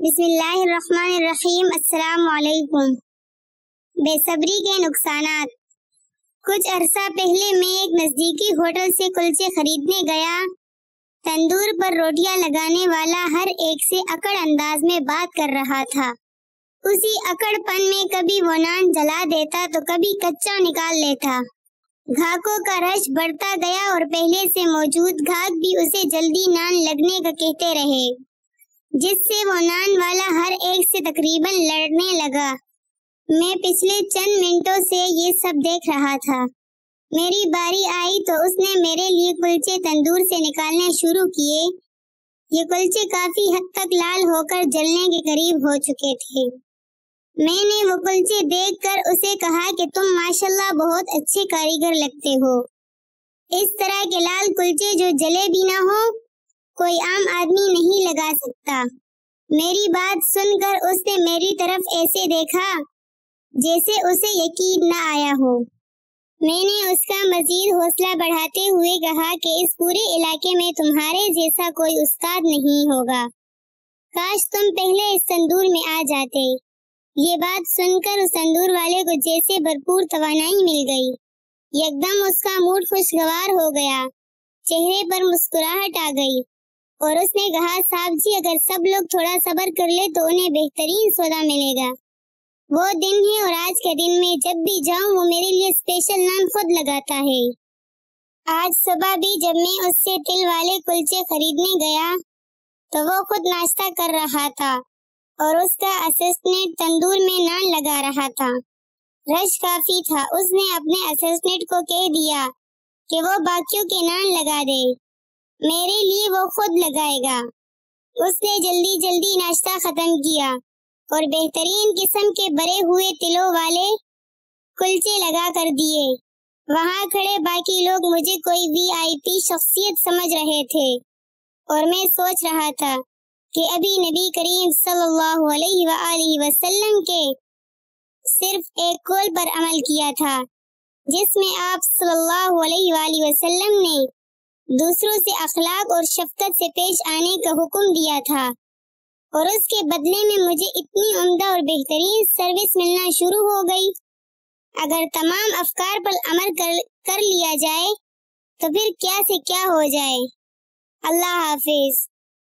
بسم اللہ الرحمن الرحیم۔ السلام علیکم۔ بے صبری کے نقصانات۔ کچھ عرصہ پہلے میں ایک نزدیکی ہوٹل سے کلچے خریدنے گیا۔ تندور پر روٹیاں لگانے والا ہر ایک سے اکڑ انداز میں بات کر رہا تھا۔ اسی اکڑ پن میں کبھی وہ نان جلا دیتا تو کبھی کچا نکال لیتا۔ گاہکوں کا رش بڑھتا گیا اور پہلے سے موجود گاہک بھی اسے جلدی نان لگنے کا کہتے رہے، جس سے وہ نان والا ہر ایک سے تقریباً لڑنے لگا۔ میں پچھلے چند منٹوں سے یہ سب دیکھ رہا تھا۔ میری باری آئی تو اس نے میرے لیے کلچے تندور سے نکالنے شروع کیے۔ یہ کلچے کافی حد تک لال ہو کر جلنے کے قریب ہو چکے تھے۔ میں نے وہ کلچے دیکھ کر اسے کہا کہ تم ماشاءاللہ بہت اچھے کاریگر لگتے ہو۔ اس طرح کے لال کلچے جو جلے بھی نہ ہو، کوئی عام آدمی نہیں لگا سکتا۔ میری بات سن کر اس نے میری طرف ایسے دیکھا جیسے اسے یقین نہ آیا ہو۔ میں نے اس کا مزید حوصلہ بڑھاتے ہوئے کہا کہ اس پورے علاقے میں تمہارے جیسا کوئی استاد نہیں ہوگا۔ کاش تم پہلے اس تندور میں آ جاتے۔ یہ بات سن کر اس تندور والے کو جیسے بھرپور توانائی مل گئی۔ یکدم اس کا موڈ خوشگوار ہو گیا، چہرے پر مسکراہٹ آ گئی اور اس نے کہا، صاحب جی اگر سب لوگ تھوڑا صبر کر لے تو انہیں بہترین سودا ملے گا۔ وہ دن ہے اور آج کے دن میں جب بھی جاؤں وہ میرے لیے اسپیشل نان خود لگاتا ہے۔ آج صبح بھی جب میں اس سے تل والے کلچے خریدنے گیا تو وہ خود ناشتہ کر رہا تھا اور اس کا اسسٹنٹ تندور میں نان لگا رہا تھا۔ رش کافی تھا۔ اس نے اپنے اسسٹنٹ کو کہہ دیا کہ وہ باقیوں کے نان لگا دے، میرے لیے وہ خود لگائے گا۔ اس نے جلدی جلدی ناشتہ ختم کیا اور بہترین قسم کے بھرے ہوئے تلوں والے کلچے لگا کر دیے۔ وہاں کھڑے باقی لوگ مجھے کوئی VIP شخصیت سمجھ رہے تھے اور میں سوچ رہا تھا کہ ابھی نبی کریم صلی اللہ علیہ وآلہ وسلم کے صرف ایک قول پر عمل کیا تھا، جس میں آپ صلی اللہ علیہ وآلہ وسلم نے دوسروں سے اخلاق اور شفقت سے پیش آنے کا حکم دیا تھا، اور اس کے بدلے میں مجھے اتنی عمدہ اور بہترین سروس ملنا شروع ہو گئی۔ اگر تمام افکار پر عمل کر لیا جائے تو پھر کیا سے کیا ہو جائے۔ اللہ حافظ۔